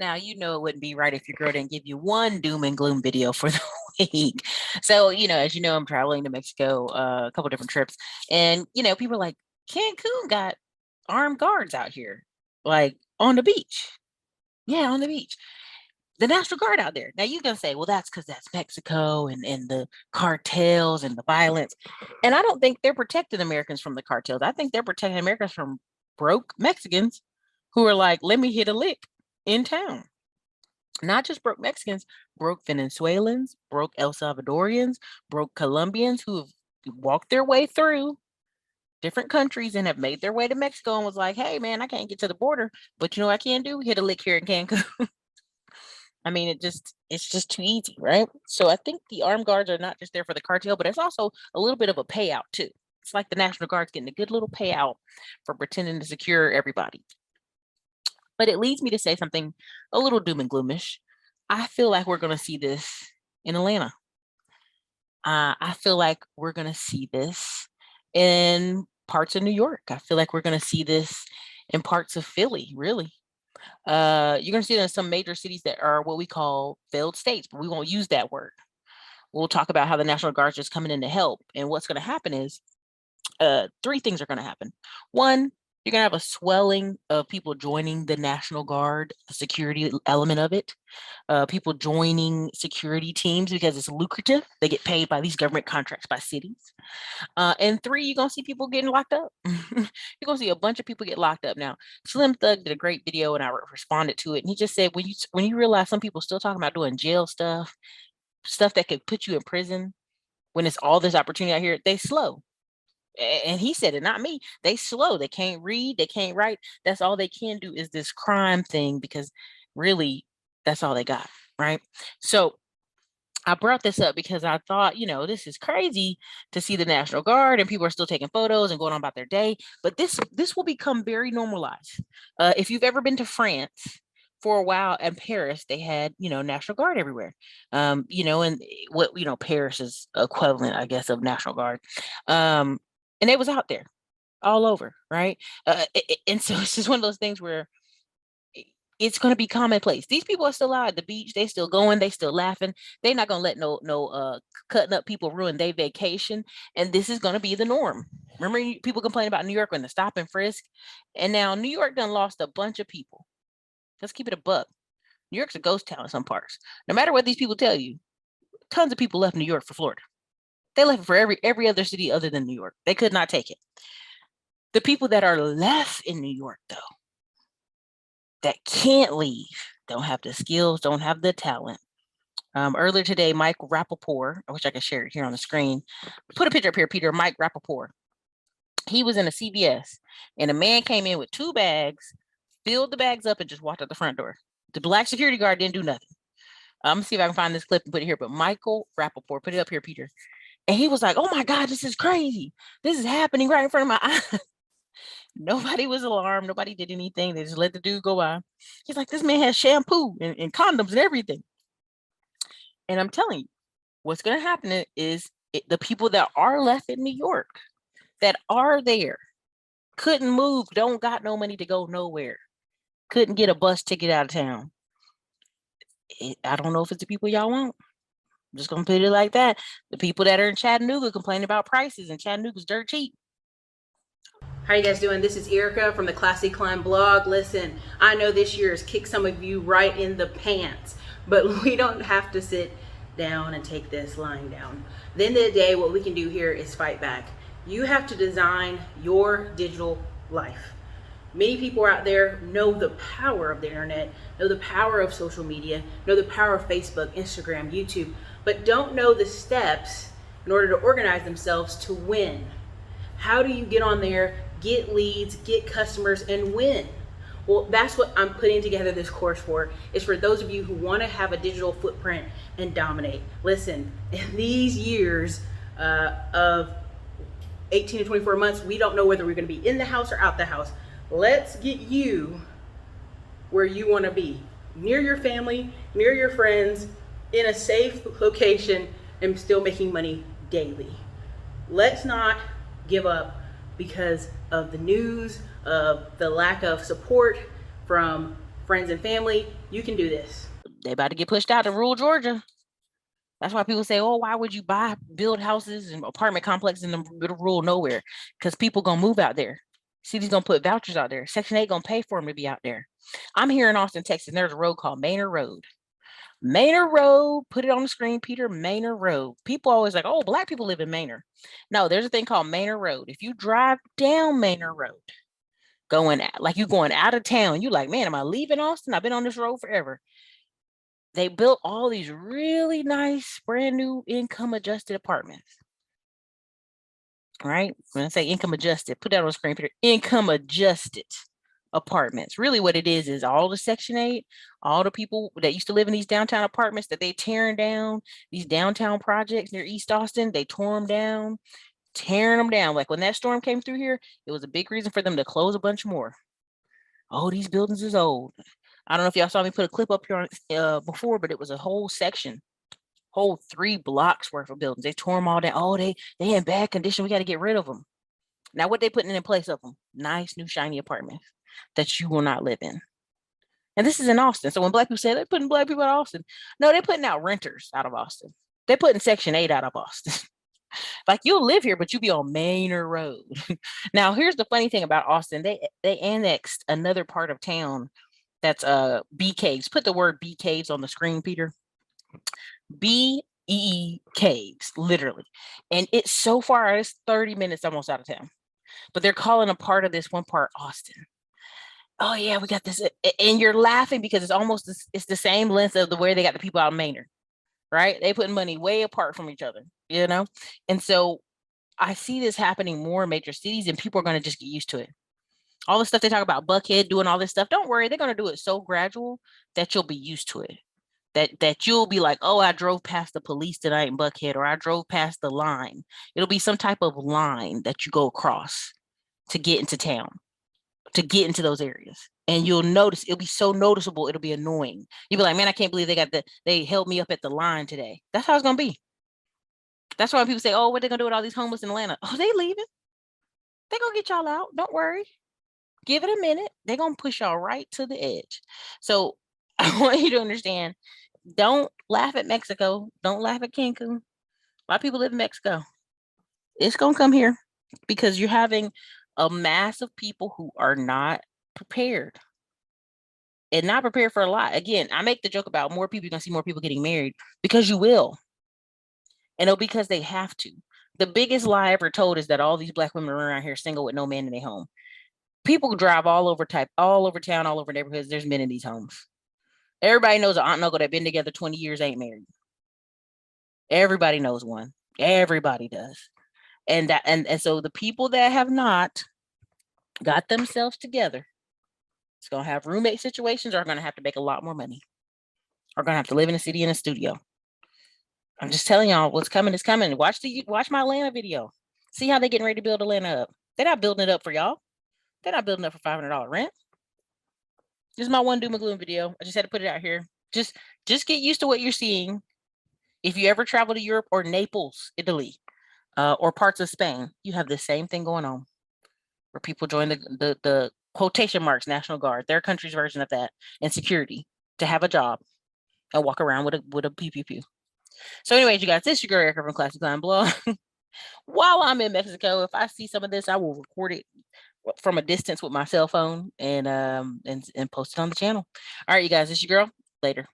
Now, you know, it wouldn't be right if your girl didn't give you one doom and gloom video for the week. So, you know, as you know, I'm traveling to Mexico, a couple different trips, and, you know, people are like, Cancun got armed guards out here, like on the beach. Yeah, on the beach. The National Guard out there. Now you're gonna say, well, that's because that's Mexico and the cartels and the violence. And I don't think they're protecting Americans from the cartels. I think they're protecting Americans from broke Mexicans who are like, let me hit a lick in town. Not just broke Mexicans, broke Venezuelans, broke El Salvadorians, broke Colombians who have walked their way through different countries and have made their way to Mexico and was like, hey man, I can't get to the border, but you know what I can do? Hit a lick here in Cancun. I mean, it's just too easy, right? So I think the armed guards are not just there for the cartel, but it's also a little bit of a payout too. It's like the National Guard's getting a good little payout for pretending to secure everybody. But it leads me to say something a little doom and gloomish. I feel like we're going to see this in Atlanta. I feel like we're going to see this in parts of New York. I feel like we're going to see this in parts of Philly, really. You're going to see it in some major cities that are what we call failed states, but we won't use that word. We'll talk about how the National Guard's just coming in to help. And what's going to happen is three things are going to happen. One, you're going to have a swelling of people joining the National Guard, the security element of it. People joining security teams because it's lucrative. They get paid by these government contracts by cities. And three, you're going to see people getting locked up. You're going to see a bunch of people get locked up. Now, Slim Thug did a great video and I responded to it. And he just said, when you realize some people still talking about doing jail stuff that could put you in prison, when it's all this opportunity out here, they slow. And he said it, not me. They slow. They can't read. They can't write. That's all they can do is this crime thing because really that's all they got. Right. So I brought this up because I thought, you know, this is crazy to see the National Guard and people are still taking photos and going on about their day. But this will become very normalized. If you've ever been to France, for a while in Paris, they had, you know, National Guard everywhere. You know, and what, you know, Paris is equivalent, I guess, of National Guard. And it was out there all over, right? And so it's just one of those things where it's going to be commonplace. These people are still out at the beach. They still going. They still laughing. They're not going to let no cutting up people ruin their vacation. And this is going to be the norm. Remember, people complain about New York when the stop and frisk. And now New York done lost a bunch of people. Let's keep it a buck. New York's a ghost town in some parts. No matter what these people tell you, tons of people left New York for Florida. They left it for every other city other than New York. They could not take it. The people that are left in New York, though, that can't leave, don't have the skills, don't have the talent. Earlier today, Mike Rappaport, I wish I could share it here on the screen. Put a picture up here, Peter. Mike Rappaport. He was in a CVS, and a man came in with 2 bags, filled the bags up, and just walked out the front door. The black security guard didn't do nothing. I'm gonna see if I can find this clip and put it here. But Michael Rappaport, put it up here, Peter. And he was like, oh my God, this is crazy. This is happening right in front of my eyes. Nobody was alarmed. Nobody did anything. They just let the dude go by. He's like, this man has shampoo and condoms and everything. And I'm telling you, what's going to happen is the people that are left in New York, that are there, couldn't move, don't got no money to go nowhere, couldn't get a bus ticket out of town. I don't know if it's the people y'all want. I'm just gonna put it like that. The people that are in Chattanooga complaining about prices, and Chattanooga's dirt cheap. How you guys doing? This is Ericka from the Classy Climb blog. Listen, I know this year has kicked some of you right in the pants, but we don't have to sit down and take this lying down. At the end of the day, what we can do here is fight back. You have to design your digital life. Many people out there know the power of the internet, know the power of social media, know the power of Facebook, Instagram, YouTube, but don't know the steps in order to organize themselves to win. How do you get on there, get leads, get customers, and win? Well, that's what I'm putting together this course for. It's for those of you who want to have a digital footprint and dominate. Listen, in these years of 18 to 24 months, we don't know whether we're going to be in the house or out the house. Let's get you where you want to be, near your family, near your friends, in a safe location, and still making money daily. Let's not give up because of the news, of the lack of support from friends and family, you can do this. They about to get pushed out of rural Georgia. That's why people say, oh, why would you build houses and apartment complexes in the middle of rural nowhere? Because people gonna move out there. City's gonna put vouchers out there. Section 8 gonna pay for them to be out there. I'm here in Austin, Texas, and there's a road called Manor Road. Manor Road, put it on the screen, Peter, Manor Road. People always like, oh, Black people live in Manor. No, there's a thing called Manor Road. If you drive down Manor Road, going out of town, you like, man, am I leaving Austin? I've been on this road forever. They built all these really nice, brand new income adjusted apartments. Right? When I say income adjusted, put that on the screen, Peter. Income adjusted apartments. Really what it is all the Section 8, all the people that used to live in these downtown apartments that they tearing down, these downtown projects near East Austin, they tore them down, tearing them down. Like when that storm came through here, it was a big reason for them to close a bunch more. Oh, these buildings is old. I don't know if y'all saw me put a clip up here on before, but it was a whole section, whole 3 blocks worth of buildings. They tore them all down. Oh, they in bad condition. We got to get rid of them. Now, what they putting in place of them? Nice, new, shiny apartments that you will not live in. And this is in Austin. So when Black people say they're putting Black people out of Austin, no, they're putting out renters out of Austin. They're putting Section 8 out of Austin. Like you'll live here, but you'll be on Manor Road. Now, here's the funny thing about Austin. They annexed another part of town that's Bee Caves. Put the word Bee Caves on the screen, Peter. BE Caves, literally. And it's so far, it's 30 minutes almost out of town. But they're calling a part of this one part Austin. Oh yeah, we got this. And you're laughing because it's the same length of the way they got the people out of Manor, right? They putting money way apart from each other, you know? And so I see this happening more in major cities and people are going to just get used to it. All the stuff they talk about, Buckhead doing all this stuff, don't worry, they're going to do it so gradual that you'll be used to it. That you'll be like, oh, I drove past the police tonight in Buckhead, or I drove past the line. It'll be some type of line that you go across to get into town, to get into those areas. And you'll notice, it'll be so noticeable, it'll be annoying. You'll be like, man, I can't believe they held me up at the line today. That's how it's going to be. That's why people say, oh, what they going to do with all these homeless in Atlanta? Oh, they leaving. They're going to get y'all out. Don't worry. Give it a minute. They're going to push y'all right to the edge. So I want you to understand, don't laugh at Mexico. Don't laugh at Cancun. A lot of people live in Mexico. It's going to come here because you're having a mass of people who are not prepared and not prepared for a lot. Again, I make the joke about more people, you're going to see more people getting married because you will. And it'll because they have to. The biggest lie ever told is that all these Black women are around here single with no man in their home. People drive all over town, all over neighborhoods. There's men in these homes. Everybody knows an aunt and uncle that been together 20 years ain't married. Everybody knows one. Everybody does. And so the people that have not got themselves together, it's gonna have roommate situations, or are gonna have to make a lot more money, are gonna have to live in a city in a studio. I'm just telling y'all what's coming is coming. Watch my Atlanta video. See how they getting ready to build Atlanta up. They're not building it up for y'all. They're not building up for $500 rent. This is my one doom and gloom video. I just had to put it out here. Just get used to what you're seeing. If you ever travel to Europe or Naples, Italy, or parts of Spain, you have the same thing going on, where people join the quotation marks National Guard, their country's version of that, and security to have a job and walk around with a PPP. So anyways, you guys, this is your girl Ericka from Classic Climb Blog. While I'm in Mexico, if I see some of this, I will record it from a distance with my cell phone and post it on the channel. All right, you guys, this is your girl. Later.